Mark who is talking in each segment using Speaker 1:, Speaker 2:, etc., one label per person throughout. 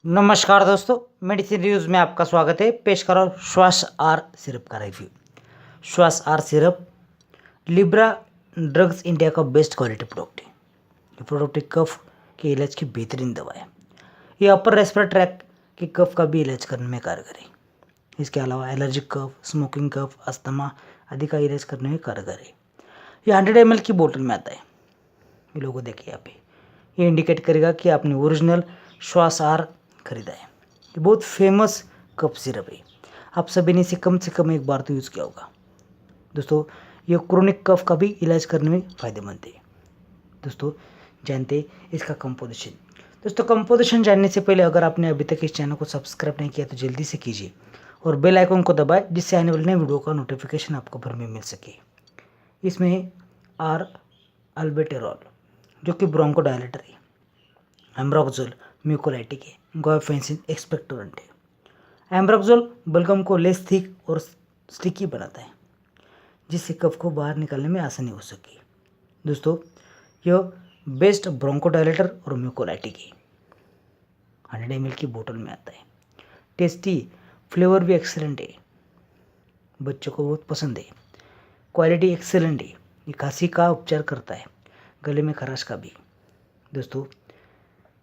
Speaker 1: नमस्कार दोस्तों, medicine reviews में आपका स्वागत है। पेश करो श्वास आर सिरप का रिव्यू। Shwas R syrup Libra drugs India का बेस्ट क्वालिटी प्रोडक्ट है। ये प्रोडक्ट कफ के इलाज की बेहतरीन दवा है। ये अपर रेस्पिरेटरी ट्रैक के कफ का भी इलाज करने में कारगर है। इसके अलावा एलर्जिक कफ, स्मोकिंग कफ, अस्थमा आदि का इलाज करने में कारगर है। ये 100 ml की बोतल में आता है। ये लोगो देखिए यहाँ पे, ये इंडिकेट करेगा कि आपने ओरिजिनल श्वास आर खरीदा है। ये बहुत फेमस कफ सिरप है। आप सभी ने इसे कम से कम एक बार तो यूज़ किया होगा। दोस्तों, ये क्रोनिक कफ का भी इलाज करने में फ़ायदेमंद है। दोस्तों, जानते हैं इसका कंपोजिशन। दोस्तों, कंपोजिशन जानने से पहले अगर आपने अभी तक इस चैनल को सब्सक्राइब नहीं किया तो जल्दी से कीजिए और बेल आइकन को दबाएं, जिससे आने वाले नए वीडियो का नोटिफिकेशन आपको घर में मिल सके। इसमें है आर अल्बेटेरॉल, जो कि ब्रोंकोडायलेटर है। एम्ब्रोक्सोल म्यूकोलाइटिक है। गुआइफेंसिन एक्सपेक्टोरेंट है। एम्ब्रोक्सोल बलगम को लेस थिक और स्टिकी बनाता है, जिससे कफ को बाहर निकालने में आसानी हो सके। दोस्तों, यह बेस्ट ब्रोंकोडायलेटर और म्यूकोलाइटिक है। 100 ml की बोतल में आता है। टेस्टी, फ्लेवर भी एक्सेलेंट है। बच्चों को बहुत पसंद है। क्वालिटी एक्सेलेंट है। ये खांसी का उपचार करता है, गले में खराश का भी। दोस्तों,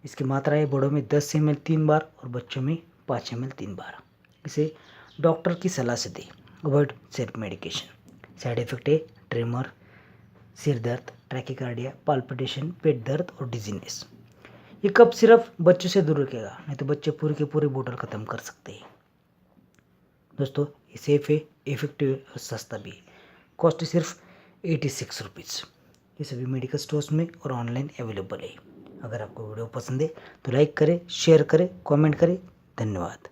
Speaker 1: इसकी मात्रा है बड़ों में 10 ml 3 बार और बच्चों में 5 ml 3 बार। इसे डॉक्टर की सलाह से दें। Avoid self medication. Side effect है ट्रेमर, सिर दर्द, ट्रैकिकार्डिया, पाल्पिटेशन, पेट दर्द और डिजीनेस। ये कफ सिर्फ बच्चों से दूर रखेगा, नहीं तो बच्चे पूरी की पूरी बोतल ख़त्म कर सकते हैं। दोस्तों, ये सेफ है, इफेक्टिव है और सस्ता भी है। कॉस्ट सिर्फ 86 रुपीज़। ये सभी मेडिकल स्टोर्स में और ऑनलाइन अवेलेबल है। अगर आपको वीडियो पसंद है तो लाइक करें, शेयर करें, कमेंट करें। धन्यवाद।